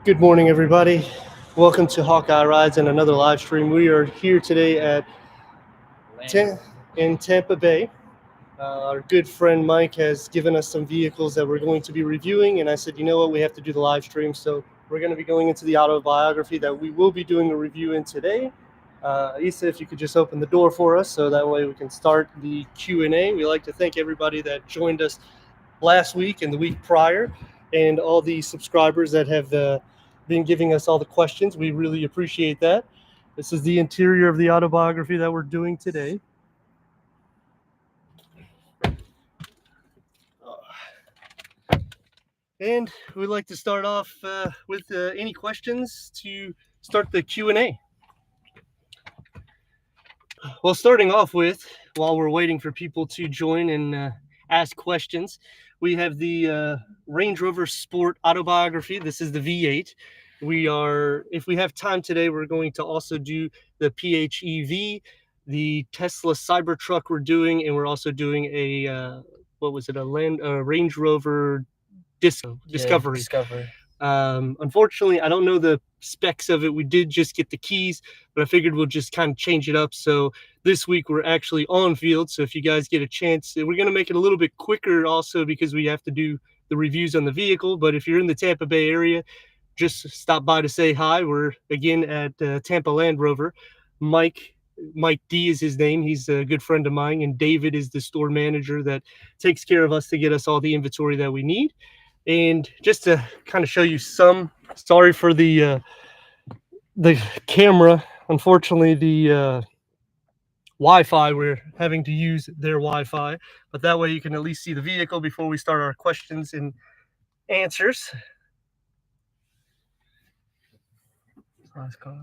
Good morning, everybody. Welcome to Hawkeye Rides and another live stream. We are here today at in Tampa Bay. Our good friend Mike has given us some vehicles that we're going to be reviewing, and I said, you know what, we have to do the live stream. So we're going to be going into the autobiography that we will be doing a review in today. Issa, if you could just open the door for us so that way we can start the Q&A. We like to thank everybody that joined us last week and the week prior, and all the subscribers that have been giving us all the questions. We really appreciate that. This is the interior of the autobiography that we're doing today. And we'd like to start off with any questions to start the Q&A. Well, starting off with, while we're waiting for people to join and ask questions, we have the Range Rover Sport autobiography. This is the V8. If we have time today, we're going to also do the PHEV, the Tesla Cybertruck we're doing, and we're also doing a Range Rover Discovery. Unfortunately, I don't know the specs of it. We did just get the keys, but I figured we'll just kind of change it up. So this week we're actually on field. So if you guys get a chance, we're going to make it a little bit quicker also because we have to do the reviews on the vehicle. But if you're in the Tampa Bay area, just stop by to say hi. We're again at Tampa Land Rover. Mike D is his name. He's a good friend of mine, and David is the store manager that takes care of us to get us all the inventory that we need. And just to kind of show you sorry for the camera. Unfortunately, the Wi-Fi, we're having to use their Wi-Fi, but that way you can at least see the vehicle before we start our questions and answers.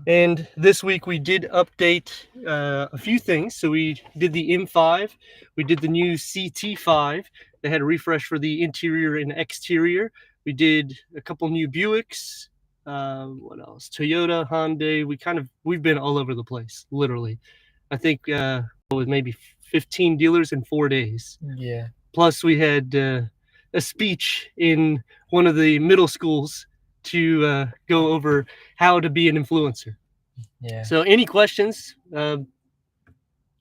And this week we did update a few things. So we did the M5, we did the new CT5. They had a refresh for the interior and exterior. We did a couple new Buicks. What else? Toyota, Hyundai. We've been all over the place, literally. I think it was maybe 15 dealers in 4 days. Yeah. Plus we had a speech in one of the middle schools to go over how to be an influencer. Yeah. So any questions, don't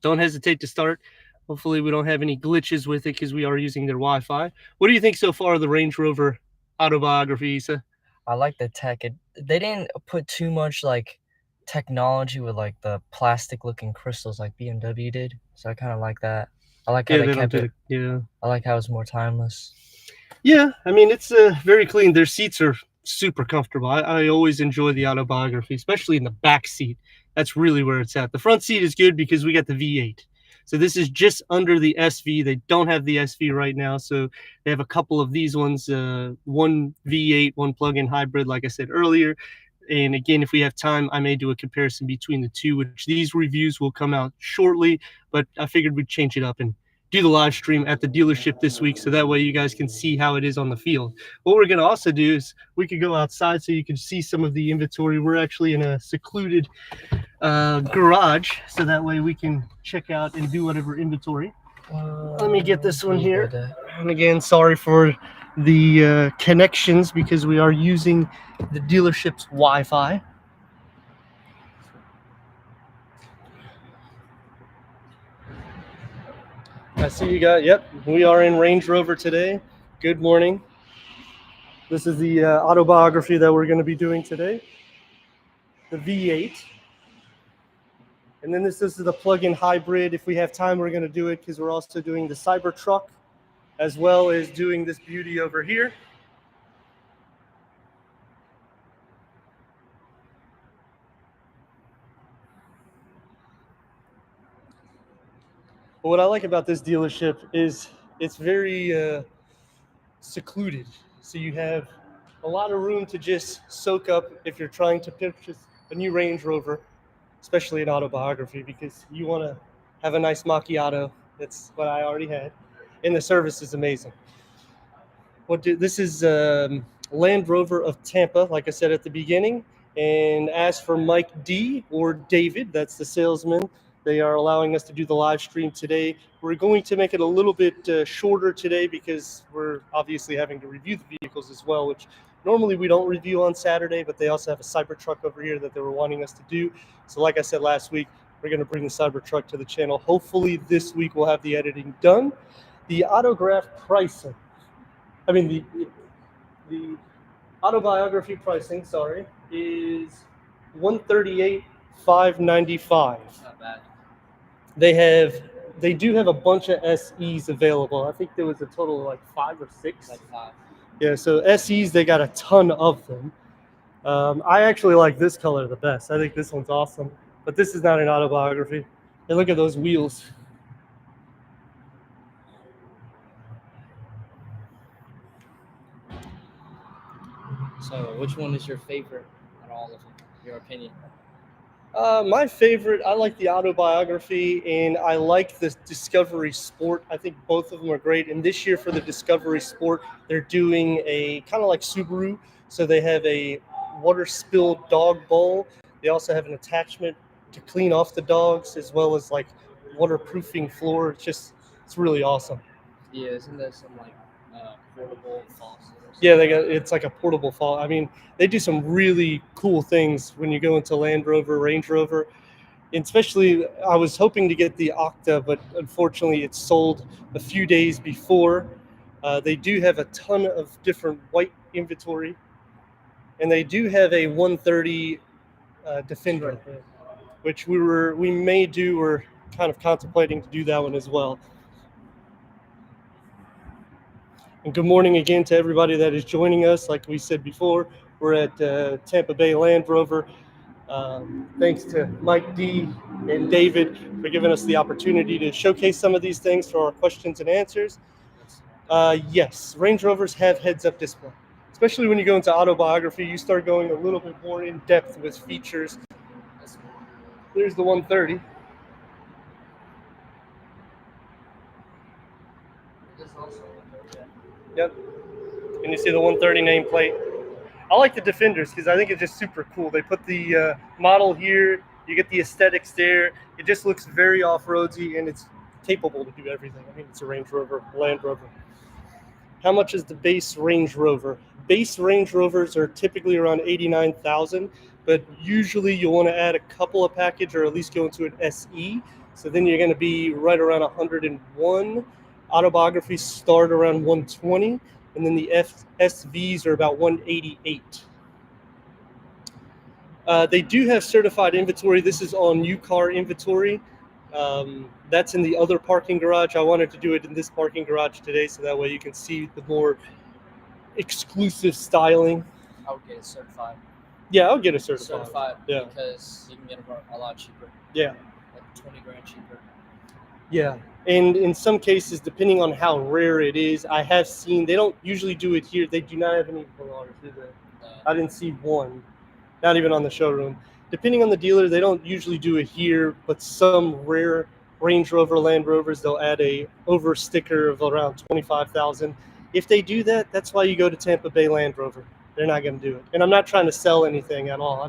hesitate to start. Hopefully we don't have any glitches with it because we are using their Wi-Fi. What do you think so far of the Range Rover autobiography, Issa? I like the tech. They didn't put too much like technology with like the plastic looking crystals like BMW did. So I kind of like that. I like how they kept it. Yeah. I like how it's more timeless. Yeah, I mean, it's very clean. Their seats are super comfortable. I always enjoy the autobiography, especially in the back seat. That's really where it's at. The front seat is good because we got the V8. So this is just under the SV. They don't have the SV right now. So they have a couple of these ones, one V8, one plug-in hybrid, like I said earlier. And again, if we have time, I may do a comparison between the two, which these reviews will come out shortly. But I figured we'd change it up and do the live stream at the dealership this week, so that way you guys can see how it is on the field. What we're going to also do is we could go outside so you can see some of the inventory. We're actually in a secluded garage, so that way we can check out and do whatever inventory. Let me get this one here. And again, sorry for the connections because we are using the dealership's Wi-Fi. I see you guys. Yep, we are in Range Rover today. Good morning. This is the autobiography that we're going to be doing today. The V8. And then this is the plug-in hybrid. If we have time, we're going to do it because we're also doing the Cybertruck as well as doing this beauty over here. But what I like about this dealership is it's very secluded. So you have a lot of room to just soak up if you're trying to purchase a new Range Rover, especially an autobiography, because you want to have a nice macchiato. That's what I already had. And the service is amazing. This is Land Rover of Tampa, like I said at the beginning. And as for Mike D or David, that's the salesman, They are allowing us to do the live stream today. We're going to make it a little bit shorter today because we're obviously having to review the vehicles as well, which normally we don't review on Saturday, but they also have a Cybertruck over here that they were wanting us to do. So like I said last week, we're going to bring the Cybertruck to the channel. Hopefully this week we'll have the editing done. The autograph pricing, the autobiography pricing, is $138,595. Not bad. They do have a bunch of SEs available. I think there was a total of like 5 or 6. Like 5. Yeah, so SEs, they got a ton of them. I actually like this color the best. I think this one's awesome. But this is not an autobiography. And look at those wheels. So, which one is your favorite out of all of them? Your opinion? My favorite, I like the autobiography, and I like the Discovery Sport. I think both of them are great. And this year for the Discovery Sport, they're doing a kind of like Subaru. So they have a water spill dog bowl. They also have an attachment to clean off the dogs, as well as like waterproofing floor. It's really awesome. Yeah, isn't there some like portable faucet? Yeah, it's like a portable faucet. I mean, they do some really cool things when you go into Land Rover, Range Rover. And especially, I was hoping to get the Octa, but unfortunately it sold a few days before. They do have a ton of different white inventory. And they do have a 130 Defender, which we're kind of contemplating to do that one as well. And good morning again to everybody that is joining us. Like we said before, we're at Tampa Bay Land Rover. Thanks to Mike D and David for giving us the opportunity to showcase some of these things for our questions and answers. Yes, Range Rovers have heads-up display. Especially when you go into autobiography, you start going a little bit more in depth with features. There's the 130. Yep. And you see the 130 nameplate. I like the Defenders because I think it's just super cool. They put the model here. You get the aesthetics there. It just looks very off-roadsy, and it's capable to do everything. I mean, it's a Range Rover, Land Rover. How much is the base Range Rover? Base Range Rovers are typically around $89,000, but usually you'll want to add a couple of package or at least go into an SE. So then you're going to be right around 101. Autobiographies start around 120, and then the SVs are about 188. They do have certified inventory. This is on new car inventory. That's in the other parking garage. I wanted to do it in this parking garage today, so that way you can see the more exclusive styling. I would get it certified. Yeah, I'll get it certified. Yeah, because you can get them a lot cheaper. Yeah, like 20 grand cheaper. Yeah, and in some cases, depending on how rare it is, I have seen they don't usually do it here. They do not have any Polars, do they? I didn't see one, not even on the showroom. Depending on the dealer, they don't usually do it here, but some rare Range Rover, Land Rovers, they'll add a over sticker of around 25,000. If they do that, that's why you go to Tampa Bay Land Rover. They're not going to do it. And I'm not trying to sell anything at all.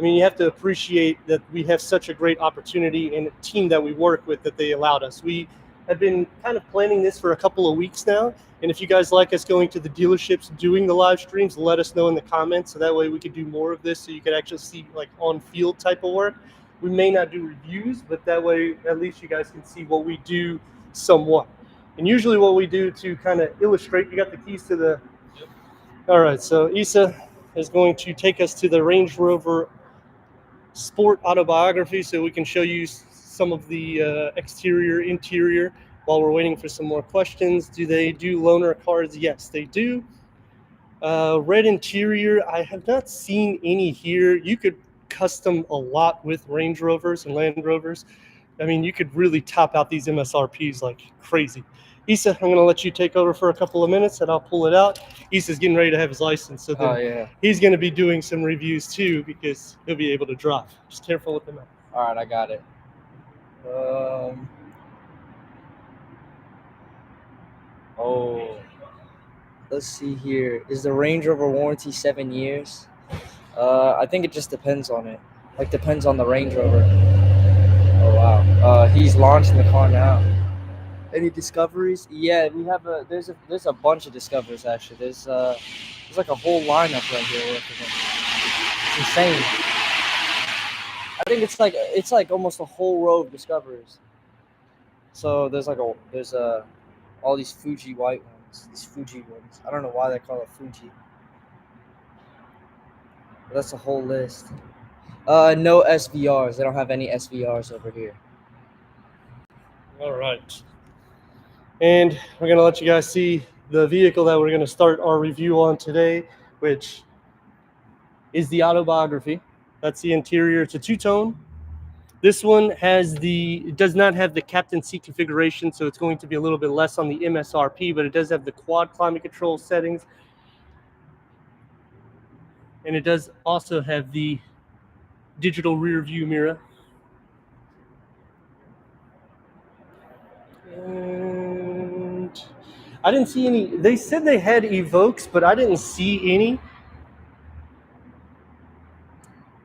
You have to appreciate that we have such a great opportunity and a team that we work with that they allowed us. We have been kind of planning this for a couple of weeks now. And if you guys like us going to the dealerships, doing the live streams, let us know in the comments. So that way we could do more of this so you could actually see like on field type of work. We may not do reviews, but that way at least you guys can see what we do somewhat. And usually what we do to kind of illustrate, you got the keys to the... Yep. All right, so Issa is going to take us to the Range Rover Sport autobiography so we can show you some of the exterior, interior while we're waiting for some more questions. Do they do loaner cars? Yes, they do. Red interior, I have not seen any here. You could custom a lot with Range Rovers and Land Rovers. I mean, you could really top out these MSRPs like crazy. Issa, I'm going to let you take over for a couple of minutes and I'll pull it out. Issa's getting ready to have his license, so then he's going to be doing some reviews too because he'll be able to drive. Just careful with the mouth. All right, I got it. Let's see here. Is the Range Rover warranty 7 years? I think it just depends on it. Like, depends on the Range Rover. Oh, wow. He's launching the car now. Any discoveries? Yeah, we have there's a bunch of discoveries actually. There's like a whole lineup right here with them. It's insane. I think it's like almost a whole row of discoveries. So there's all these Fuji white ones, these Fuji ones. I don't know why they call it Fuji. But that's a whole list. No SVRs. They don't have any SVRs over here. All right. And we're going to let you guys see the vehicle that we're going to start our review on today, which is the Autobiography. That's the interior. It's a two-tone. This one it does not have the captain seat configuration, so it's going to be a little bit less on the MSRP, but it does have the quad climate control settings. And it does also have the digital rear view mirror. And I didn't see any. They said they had Evokes, but I didn't see any.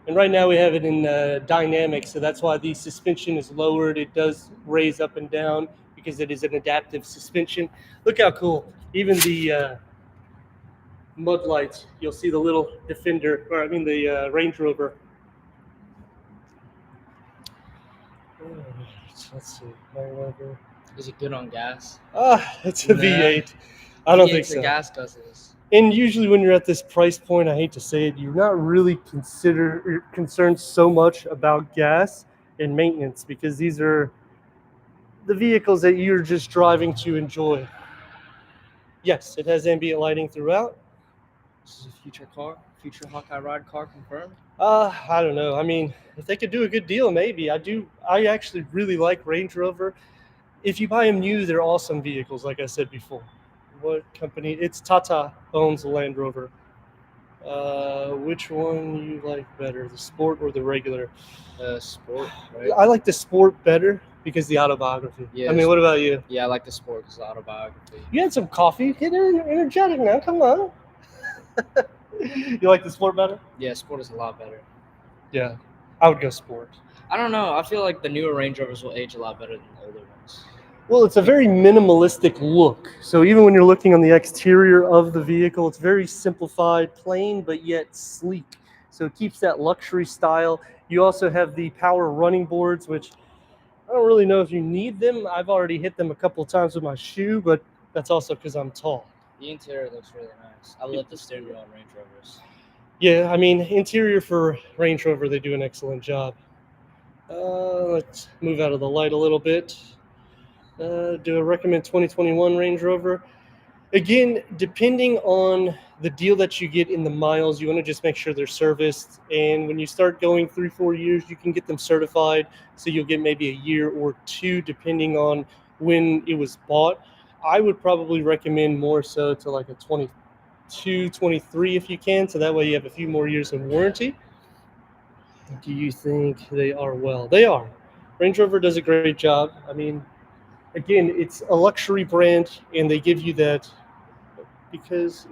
And right now we have it in dynamic, so that's why the suspension is lowered. It does raise up and down because it is an adaptive suspension. Look how cool. Even the mud lights, you'll see the little Defender, or I mean the Range Rover. Let's see. Is it good on gas? It's a V8. I don't think so. Gas guzzles. And usually when you're at this price point, I hate to say it, you're not really concerned so much about gas and maintenance because these are the vehicles that you're just driving to enjoy. Yes, it has ambient lighting throughout. This is a future Hawkeye Ride car confirmed. I don't know. I mean, if they could do a good deal, maybe. I actually really like Range Rover. If you buy them new, they're awesome vehicles, like I said before. What company? It's Tata owns the Land Rover. Which one you like better, the Sport or the regular? Sport, right? I like the Sport better because the Autobiography. Yeah, I mean, what about you? Yeah, I like the Sport because the Autobiography. You had some coffee. Get energetic now. Come on. You like the Sport better? Yeah, Sport is a lot better. Yeah, I would go Sport. I don't know. I feel like the newer Range Rovers will age a lot better than the older ones. Well, it's a very minimalistic look. So even when you're looking on the exterior of the vehicle, it's very simplified, plain, but yet sleek. So it keeps that luxury style. You also have the power running boards, which I don't really know if you need them. I've already hit them a couple of times with my shoe, but that's also because I'm tall. The interior looks really nice. I love the steering wheel on Range Rovers. Yeah, I mean, interior for Range Rover, they do an excellent job. Let's move out of the light a little bit. Do I recommend 2021 Range Rover? Again, depending on the deal that you get in the miles, you want to just make sure they're serviced. And when you start going 3-4 years, you can get them certified. So you'll get maybe a year or two, depending on when it was bought. I would probably recommend more so to like a 22, 23 if you can. So that way you have a few more years of warranty. Do you think they are well? They are. Range Rover does a great job. I mean, again, it's a luxury brand, and they give you that because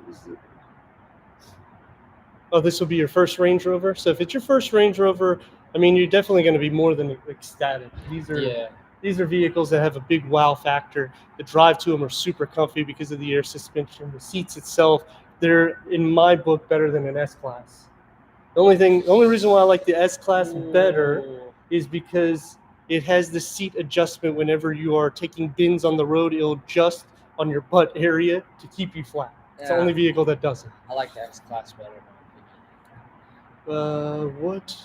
this will be your first Range Rover. So if it's your first Range Rover, I mean, you're definitely going to be more than ecstatic. These are vehicles that have a big wow factor. The drive to them are super comfy because of the air suspension. The seats itself, they're in my book better than an S-Class. The only reason why I like the S-Class better is because it has the seat adjustment whenever you are taking bends on the road. It'll adjust on your butt area to keep you flat. It's the only vehicle that does it. I like the S-Class better, in my opinion. What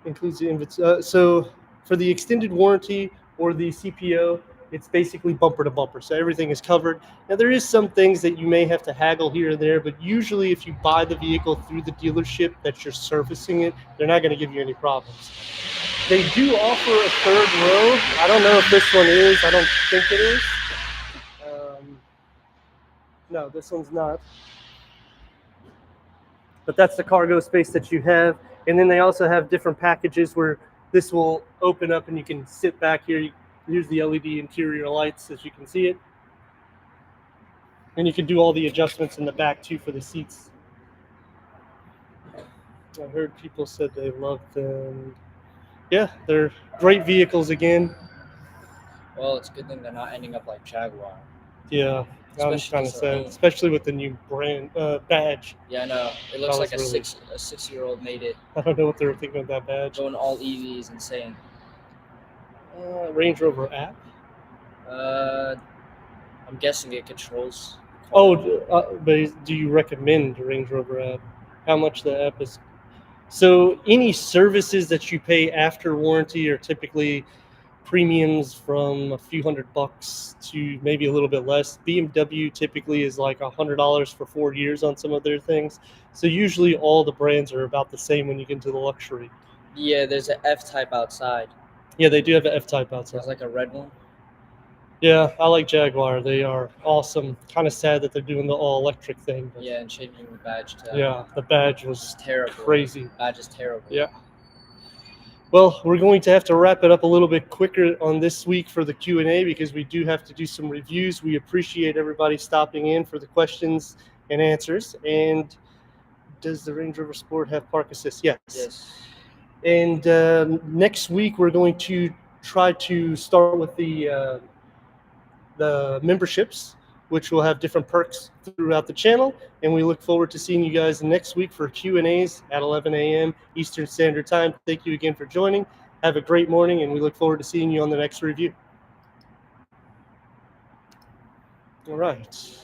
includes the so for the extended warranty or the CPO, it's basically bumper to bumper. So everything is covered. Now there is some things that you may have to haggle here and there, but usually if you buy the vehicle through the dealership that you're servicing it, they're not going to give you any problems. They do offer a third row. I don't know if this one is. I don't think it is. No, this one's not. But that's the cargo space that you have. And then they also have different packages where this will open up and you can sit back here. Here's the LED interior lights, as you can see it. And you can do all the adjustments in the back too for the seats. I heard people said they loved them. Yeah, they're great vehicles again. Well, it's a good thing they're not ending up like Jaguar. Yeah, I'm Especially kind of 'cause they're sad, owned. especially with the new brand badge. Yeah, I know. It looks That like was really- a 6-year-old made it. I don't know what they were thinking of that badge. Going all EV is insane. Range Rover app. I'm guessing it controls. Oh, but do you recommend the Range Rover app? How much the app is? So any services that you pay after warranty are typically premiums from a few $100 to maybe a little bit less. BMW typically is like $100 for 4 years on some of their things. So usually all the brands are about the same when you get into the luxury. Yeah, there's an F-Type outside. Yeah, they do have an F-Type outside. There's like a red one. Yeah, I like Jaguar. They are awesome. Kind of sad that they're doing the all-electric thing. But Yeah, and changing the badge to. yeah, the badge was It's terrible. crazy. Badge is terrible. Yeah. Well, we're going to have to wrap it up a little bit quicker on this week for the Q&A because we do have to do some reviews. We appreciate everybody stopping in for the questions and answers. And does the Range Rover Sport have park assist? Yes. Yes. And next week we're going to try to start with the memberships, which will have different perks throughout the channel. And we look forward to seeing you guys next week for Q&As at 11 a.m. Eastern Standard Time. Thank you again for joining. Have a great morning, and we look forward to seeing you on the next review. All right.